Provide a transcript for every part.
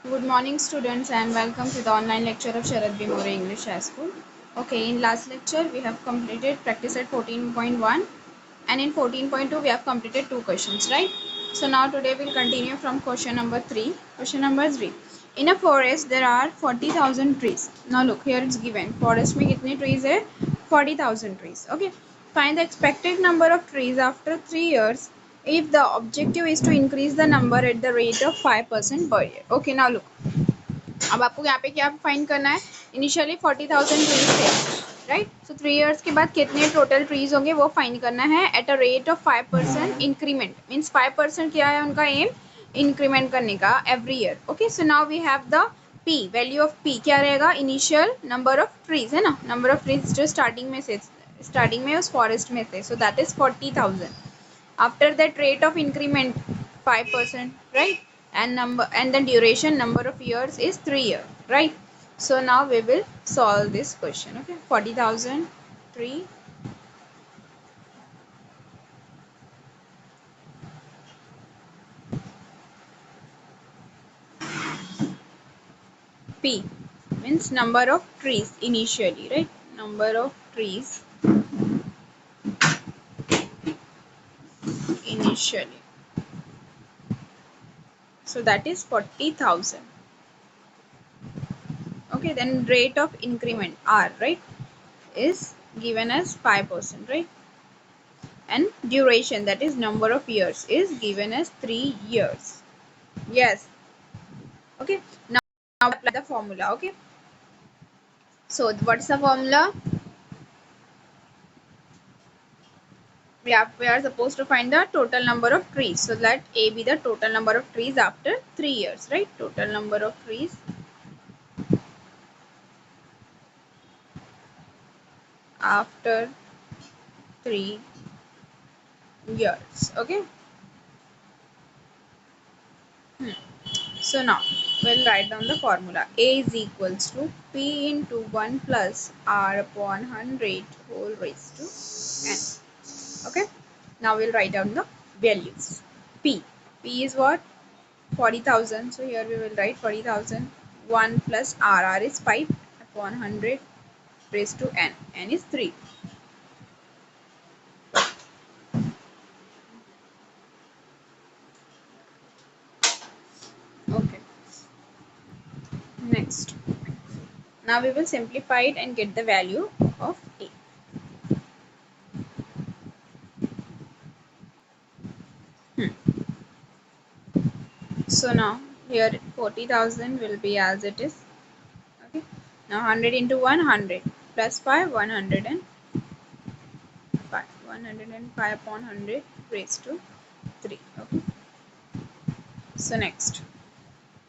Good morning, students, and welcome to the online lecture of Sharad B. More English High School. Okay, in last lecture, we have completed practice at 14.1, and in 14.2, we have completed two questions, right? So, now today we'll continue from question number 3. Question number 3. In a forest, there are 40,000 trees. Now, look, here it's given. Forest में कितने trees है? 40,000 trees. Okay. Find the expected number of trees after 3 years if the objective is to increase the number at the rate of 5% per year. Okay, now look. अब आपको यहाँ पे क्या find करना है? इनिशियली 40,000 ट्रीज थे, right? सो 3 years के बाद कितने टोटल ट्रीज होंगे वो फाइंड करना है at a rate of 5% increment. Means 5% क्या है उनका एम? इंक्रीमेंट करने का every year. Okay, so now we have the P. Value of P क्या रहेगा? इनिशियल नंबर ऑफ ट्रीज है ना, नंबर ऑफ ट्रीज जो स्टार्टिंग में उस फॉरेस्ट में थे. So that is 40,000. After that, rate of increment 5%, right? And the duration number of years is 3 years, right? So now we will solve this question. Okay, 40,000 3 p means number of trees initially, right? Number of trees initially, so that is 40,000. Okay, then rate of increment r, right, is given as 5%, right? And duration, that is number of years, is given as 3 years. Yes. Okay, now apply the formula. Okay, so what's the formula? We are supposed to find the total number of trees, so let a be the total number of trees after 3 years, right? Total number of trees after 3 years. Okay. So now we'll write down the formula. A is equals to P into 1 plus R upon 100 whole raised to n. Okay. Now we'll write down the values. P. P is what? 40,000. So here we will write 40,000. 1 plus R. R is 5 upon 100 raised to n. N is 3. Okay. Next. Now we will simplify it and get the value of A. So now here 40,000 will be as it is. Okay. Now 100 into 1, 100 plus 5, 105. 105 upon 100 raised to 3. Okay. So next.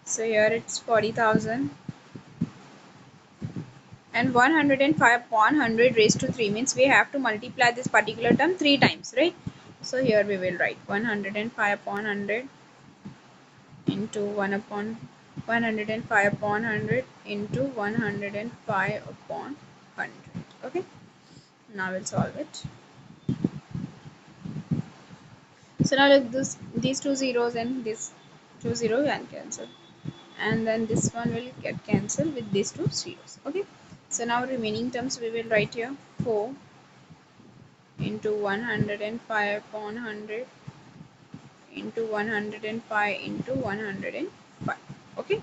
So here it's 40,000 and 105 upon 100 raised to 3 means we have to multiply this particular term 3 times, right? So here we will write 105 upon 100 into 1 upon 105 upon 100 into 105 upon 100. Okay, now we'll solve it. So now look, these two zeros and this 2 0 can cancel, and then this one will get cancelled with these two zeros. Okay, so now remaining terms we will write here 4 into 105 upon 100 into 105 into 105. Okay,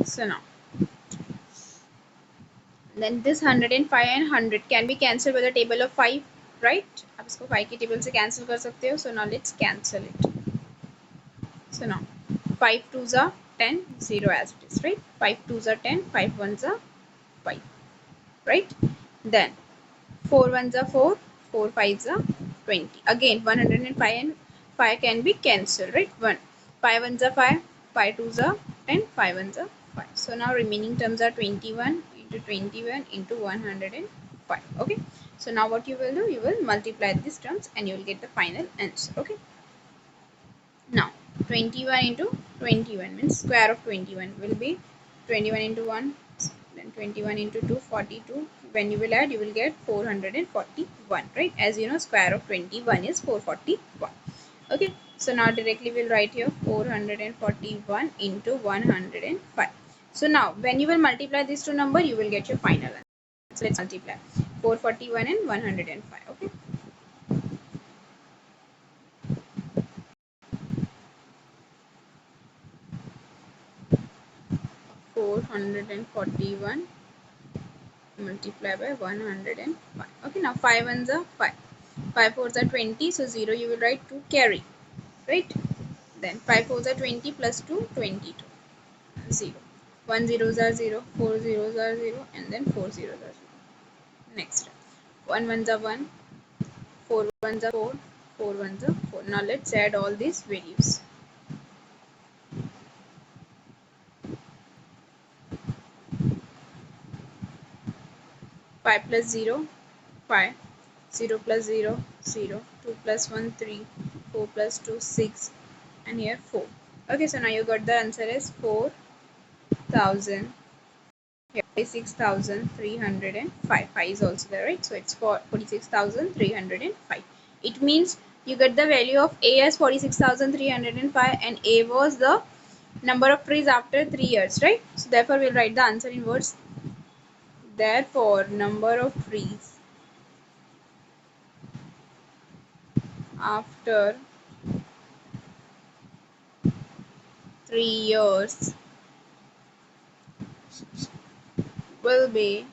so now then this 105 and 100 can be cancelled by the table of 5, right? आप इसको 5 की table से cancel कर सकते हो. So now let's cancel it. So now 5 2s are 10, 0 as it is, right? 5 2s are 10, 5 1s are 5, right? Then 4 1s are 4, 4 5s are 20. Again 105 and 5 can be cancelled, right? 5 1s are 5, 5 2s are 10, 5 1s are 5. So now remaining terms are 21 into 21 into 105. Okay, so now what you will do, you will multiply these terms and you will get the final answer. Okay, now 21 into 21 means square of 21 will be 21 into 1, then 21 into 2, 42. When you will add, you will get 441, right? As you know, square of 21 is 441. Okay, So now directly we'll write here 441 into 105. So now when you will multiply these two numbers, you will get your final answer. So let's multiply 441 and 105. Okay. 441 multiply by 105. Okay, now 5 ones are 5. 5 fours are 20, so 0 you will write to carry, right? Then 5 fours are 20 plus 2, 22. 0. 1 zeros are 0, 4 zeros are 0, and then 4 zeros are 0. Next. 1 ones are 1, 4 ones are 4, 4 ones are 4. Now let's add all these values. 5 plus 0, 5. 0 plus 0, 0. 2 plus 1, 3. 4 plus 2, 6. And here 4. Okay, so now you got the answer is 4,000. Here 46,305. 5 is also there, right? So it's for 46,305. It means you get the value of A as 46,305 and A was the number of trees after 3 years, right? So therefore we'll write the answer in words. Therefore, number of trees after 3 years will be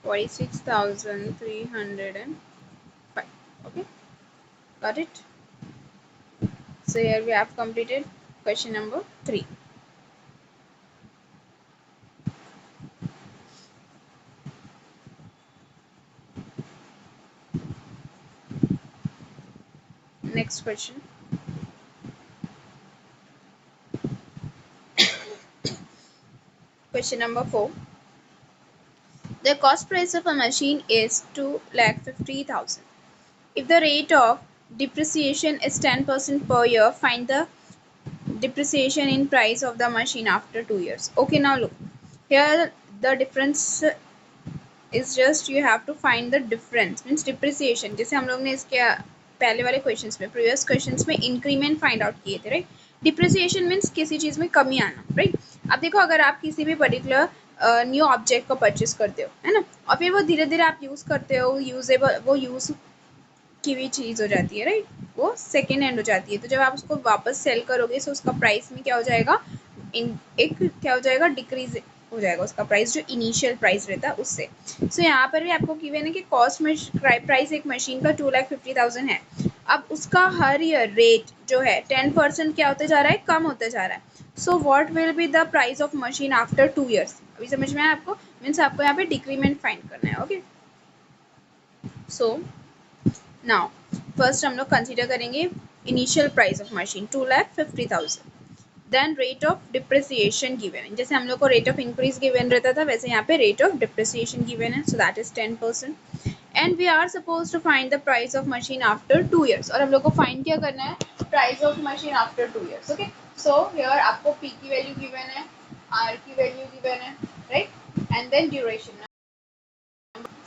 46,305. Okay, got it? So here we have completed question number 3. Next question. Question number 4. The cost price of a machine is 2,50,000. If the rate of depreciation is 10% per year, find the depreciation in price of the machine after 2 years. Okay, now look. Here the difference is just you have to find the difference means depreciation. जैसे हम लोग ने इसके पहले वाले questions में previous questions में increment find out किए थे, राइट? डिप्रिसिएशन मीन्स किसी चीज़ में कमी आना, राइट? अब देखो अगर आप किसी भी पर्टिकुलर न्यू ऑब्जेक्ट को परचेस करते हो, है ना, और फिर वो धीरे धीरे आप यूज़ करते हो, यूजेबल वो यूज़ की हुई चीज़ हो जाती है, राइट? वो सेकेंड हैंड हो जाती है, तो जब आप उसको वापस सेल करोगे तो उसका प्राइस में क्या हो जाएगा, एक क्या हो जाएगा, डिक्रीज हो जाएगा उसका प्राइस, जो इनिशियल प्राइस रहता है उससे। सो यहाँ पर भी आपको गिवन है कि कॉस्ट में प्राइस एक मशीन का 2,50,000 है। अब उसका हर ईयर रेट जो है 10% क्या होते जा रहा है, कम होते जा रहा है। So what will be the price of machine after 2 years? अभी समझ में आया आपको? मीन्स आपको यहाँ पे डिक्रीमेंट फाइंड करना है। ओके, सो नाउ फर्स्ट हम लोग कंसीडर करेंगे initial price of machine 2,50,000। Then rate of depreciation given है, जैसे हम लोग को रेट ऑफ इंक्रीज गिवन रहता था वैसे यहाँ पे रेट ऑफ डिप्रिसिएशन गिवन है, so that is 10%। And we are suppose to find the price of machine after 2 years, और हम लोग को फाइंड क्या करना है, price of machine after 2 years। Okay, so here आपको पी की वैल्यू गिवन है, आर की वैल्यू गिवन है, राइट? And then duration.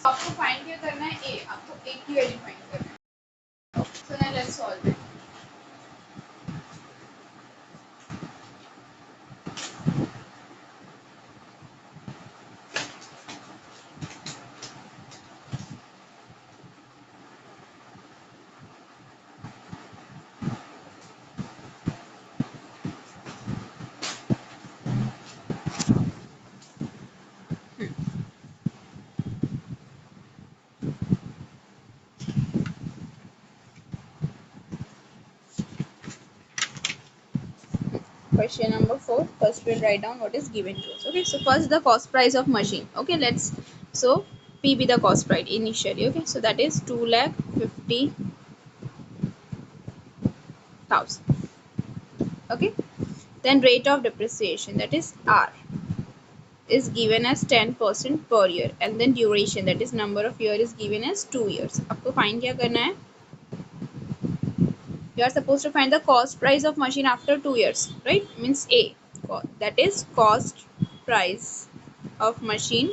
आपको फाइंड क्या करना है, ए, आपको ए की वैल्यू फाइंड करना है। So now let's solve it. Question number 4. First we'll write down what is given to us. Okay, so first the cost price of machine. Okay, let's, so P be the cost price initially. Okay, so that is 2,50,000. Okay, then rate of depreciation, that is R, is given as 10% per year, and then duration, that is number of year, is given as 2 years. आपको find क्या करना है, you are supposed to find the cost price of machine after 2 years, right? Means A, that is cost price of machine,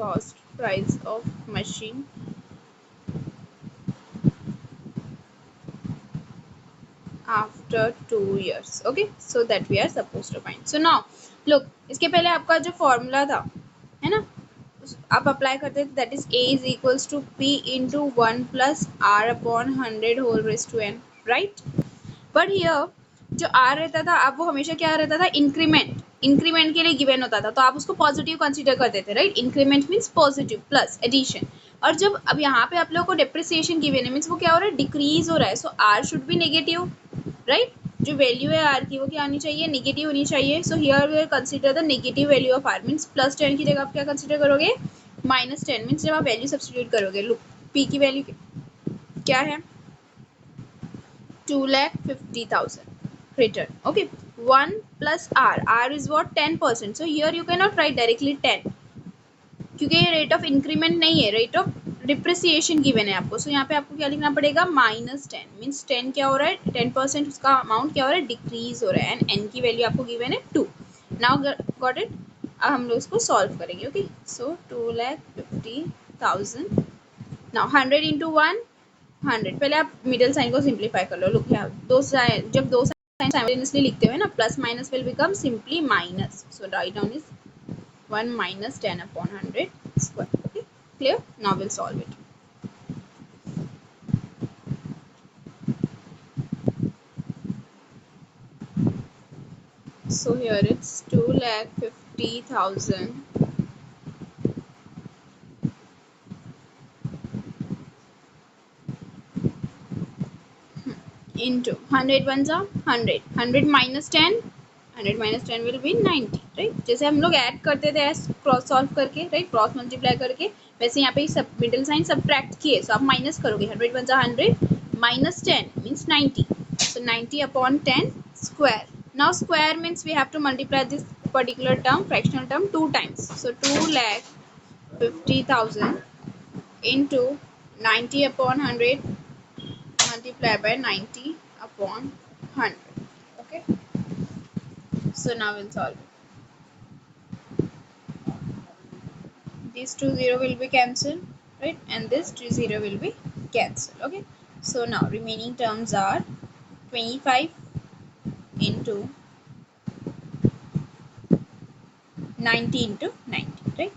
cost price of machine after 2 years. Okay, so that we are supposed to find. So now look, इसके पहले आपका जो formula था है ना, आप apply करते थे, that is A is equals to P into 1+r/100 whole raise to n, right. But here जो आर रहता था, अब वो हमेशा क्या रहता था, इंक्रीमेंट, इंक्रीमेंट के लिए गिवन होता था, तो आप उसको पॉजिटिव कंसीडर करते थे, right. Increment means positive plus addition. और जब अब यहाँ पे आप लोगों को डिप्रिसिएशन गिवन है, मीन्स वो क्या हो रहा है, डिक्रीज हो रहा है, so r should be negative, right. जो वैल्यू है आर की वो क्या आनी चाहिए, नेगेटिव होनी चाहिए। So here we consider the negative value of r, means +10 की जगह आप क्या कंसीडर करोगे, -10, मीन्स जब आप वैल्यू सब्स्टिट्यूट करोगे, लुक पी की वैल्यू क्या है, 2,50,000 return. Okay, 1 plus r is what, 10%. So here you cannot write directly 10 क्योंकि ये रेट ऑफ इंक्रीमेंट नहीं है, रेट ऑफ डिप्रिसिएशन गिवन है आपको। सो यहाँ पे आपको क्या लिखना पड़ेगा, -10, मीन्स 10 क्या हो रहा है, 10% उसका अमाउंट क्या हो रहा है, डिक्रीज हो रहा है, एंड n की वैल्यू आपको गिवन है 2। Now got it. अब हम लोग इसको सॉल्व करेंगे। ओके, सो 2,50,000, नाउ 100 इंटू 100, पहले आप मिडिल साइन को सिंप्लीफाई कर लो। लुक यहाँ दो साइन, जब दो साइन साइमल्टेनियसली लिखते हुए ना, plus minus will become simply minus, so write down is 1 minus 10/100 square. Okay, clear? Now we'll solve it. So here it's 2,50,000 into 100 ones are 100, 100 minus 10, 100 minus 10 will be 90, right। जैसे हम लोग add करते थे cross solve करके, right, cross multiply करके, वैसे यहाँ पे सब मिडिल साइन सब्ट्रैक्ट किए, सो आप माइनस करोगे, 100 ones are 100 minus 10 means 90, so 90 upon 10 square. Now square means we have to multiply this particular term, fractional term, 2 times, so 2,50,000 into 90 upon 100 multiply by 90 upon 100. Okay, so now we'll solve it. These two zero will be cancelled, right, and this two zero will be cancelled. Okay, so now remaining terms are 25 into 90 into 90, right।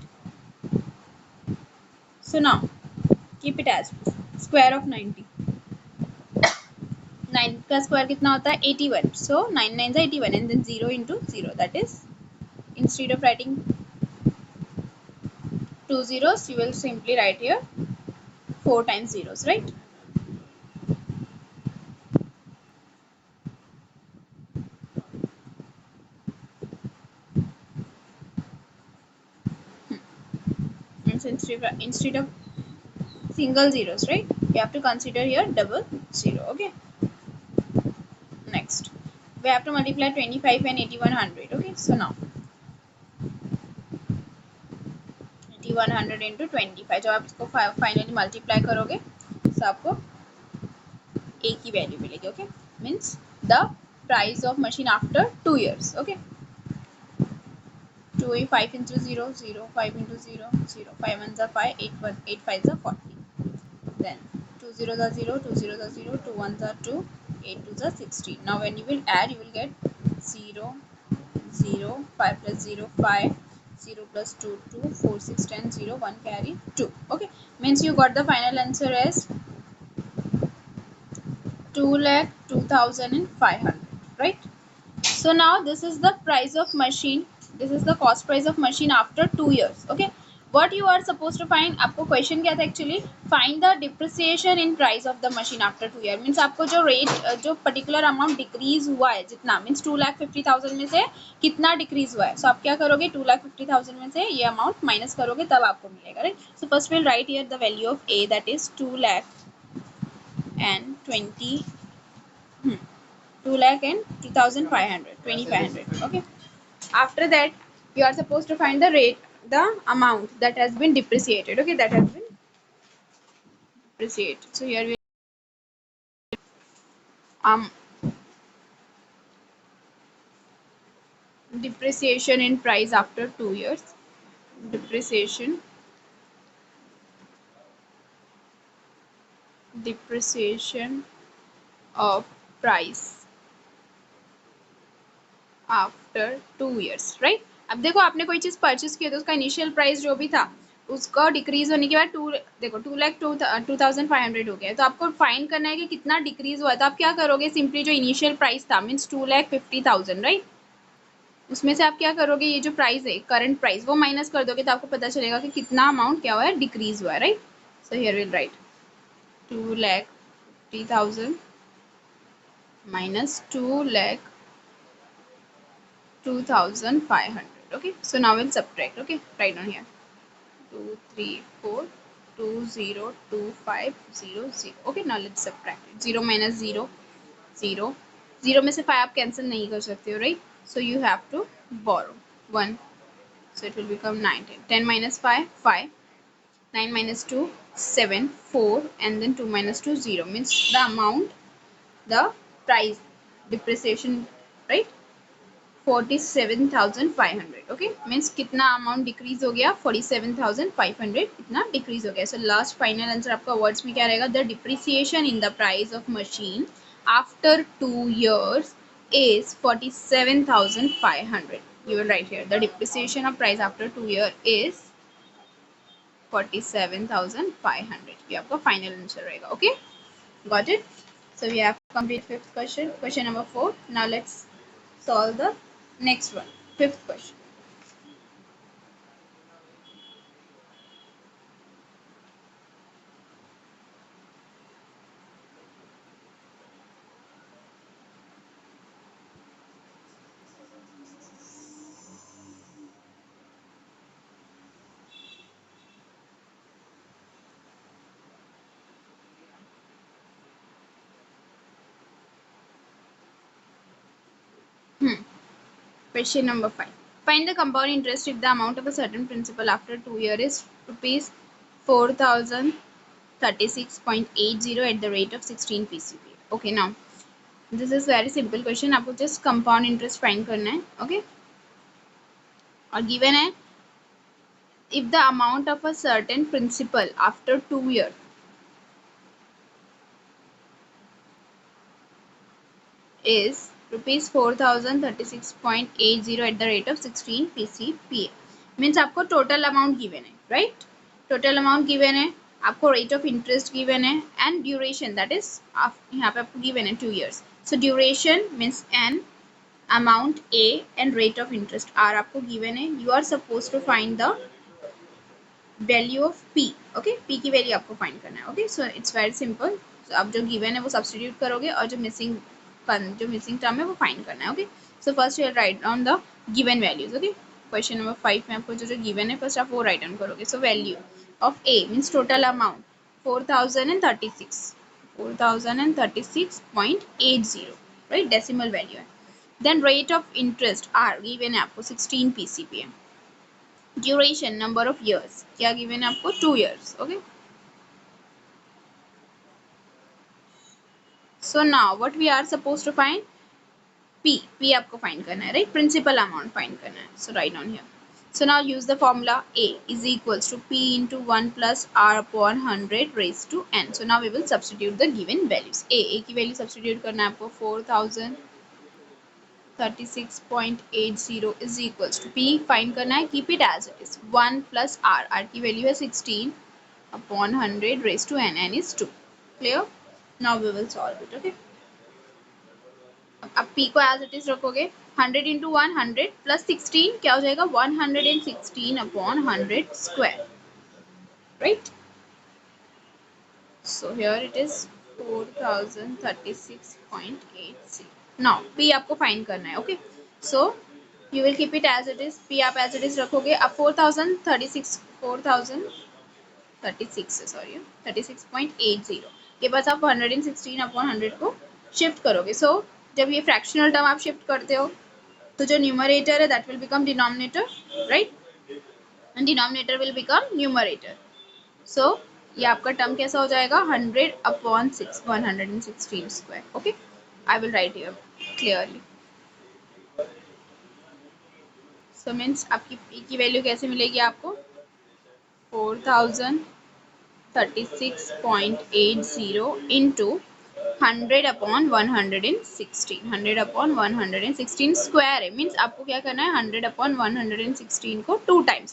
So now keep it as square of 90, 9 का square कितना होता है, 81, so 9 9 is 81, and then 0 into 0, that is, instead of writing 2 zeros, you will simply write here 4 times zeros, right। And so instead of single zeros, right, you have to consider here double zero. Okay, next we have to multiply 25 and 8100. Okay, so now 8100 into 25, जब आप इसको finally multiply करोगे तो आपको a की value मिलेगी। Okay, means the price of machine after 2 years. Okay, 2 5 into 0 0, 5 into 0 0, 5 ones are 5, 8 fives are 40, then 2 zeros are 0, 2 zeros are 0, 2 ones are 2, 8 twos are 16. Now when you will add, you will get 0 0, 5 plus 0 5, 0 plus 2 2, 4 6 10, 0 1 carry 2. Okay, means you got the final answer as 2,02,500, right। So now this is the price of machine, this is the cost price of machine after 2 years. Okay, what you are supposed to find, आपको question क्या था actually, find the depreciation in price of the machine after 2 year, means आपको जो rate, जो particular amount decrease हुआ है जितना, means 2,50,000 में से कितना डिक्रीज हुआ है। सो आप क्या करोगे, 2,50,000 में से ये अमाउंट माइनस करोगे तब आपको मिलेगा, right. So first will write here the value of A, that is 2,20,500, 2,500. Okay, after that you are supposed to find the rate, the amount that has been depreciated. Okay, that has been depreciated. So here we um depreciation in price after 2 years, depreciation of price after 2 years, right. अब देखो आपने कोई चीज़ purchase की है तो उसका initial price जो भी था उसका डिक्रीज होने के बाद देखो 2,05,000 हो गया है, तो आपको फाइंड करना है कि कितना डिक्रीज हुआ है। तो आप क्या करोगे, सिंपली जो इनिशियल प्राइस था मीन्स 2,50,000, राइट, उसमें से आप क्या करोगे, ये जो प्राइस है करंट प्राइस वो माइनस कर दोगे तो आपको पता चलेगा कि कितना अमाउंट क्या हुआ है, डिक्रीज हुआ है, right. So here will write 2,50,000 minus 2,02,500. Okay, so now we'll subtract. Okay, write down here 234202500. Okay, now let's subtract it. 0 minus 0 0 0 में से 5 आप कैंसिल नहीं कर सकते हो, right, so you have to borrow 1, so it will become 9. 10 minus 5 5, 9 minus 2 7, 4, and then 2 minus 2 0 means the amount, the price depreciation, right, 47,500. Okay, means कितना amount decrease हो गया, 47,500 इतना डिक्रीज हो गया। सो लास्ट फाइनल आंसर आपका words में क्या रहेगा, the depreciation in the price of machine after 2 years is 47,500. You will write here the depreciation of price after 2 year is 47,500. ये आपका फाइनल आंसर रहेगा। Okay, got it. So we have complete fifth question, question number 4. Now let's solve the next one, fifth question. Question number 5. Find the compound interest if the amount of a certain principal after 2 years is rupees 4,036.80 at the rate of 16 PCP. Okay, now this is very simple question. आपको just compound interest find करना है. Okay, और given है if the amount of a certain principal after 2 years is rupees 4,036.80 at the rate of 16 PCPA. Means आपको total amount given है, right, total amount given है, आपको rate of interest given है and duration that is यहाँ पे आपको given है 2 years. So duration means N, amount A and rate of interest R आपको गिवन है. You are suppose to find the value of P. Okay, P की value आपको find करना है. Okay, so it's very simple. आप जो given है वो सब्सटीट्यूट करोगे और जो मिसिंग टर्म है वो फाइंड करना है. Okay, so first you write down the given values. Okay, question number 5 में आपको जो गिवन है फर्स्ट आप वो राइट डाउन करोगे. So value of A means total amount 4,036.80, right, decimal value है. Then rate of interest R given है आपको 16 PCP है. ड्यूरेशन नंबर ऑफ इयर्स क्या गिवन है आपको 2 years. Okay, so now what we are suppose to find P आपको find करना है, राइट, प्रिंसिपल अमाउंट फाइंड करना है. So write down here. So now use the formula A is equals to P into 1 plus R upon 100 raised to N. So now we will substitute the given values. A की value substitute करना है आपको 4,036.80 is equals to P find करना है, keep it as it is 1 plus R. R की value है 16 upon 100 raised to N. N is 2. Clear? Now we will solve it. Okay. अब P को एज इट इज रखोगे 100 into 100 plus 16 क्या हो जाएगा 116 upon 100 square, right. So here it is 4,036.80. Now P आपको find करना है. Okay, so you will keep it as it is. P आप एज इट इज रखोगे. अब 36.80 के बाद आप 116 अपॉन 100 को शिफ्ट करोगे. सो जब ये फ्रैक्शनल टर्म आप शिफ्ट करते हो तो जो न्यूमरेटर है that will become denominator, right, and denominator will become numerator. So ये आपका टर्म कैसा हो जाएगा 100 upon 6 116 square. Okay, I will write here clearly. So means आपकी पी की वैल्यू कैसे मिलेगी आपको 4,036.80 इंटू 100/116, 100/116 स्क्वायर है, मीन्स आपको क्या करना है 100/116 को 2 टाइम्स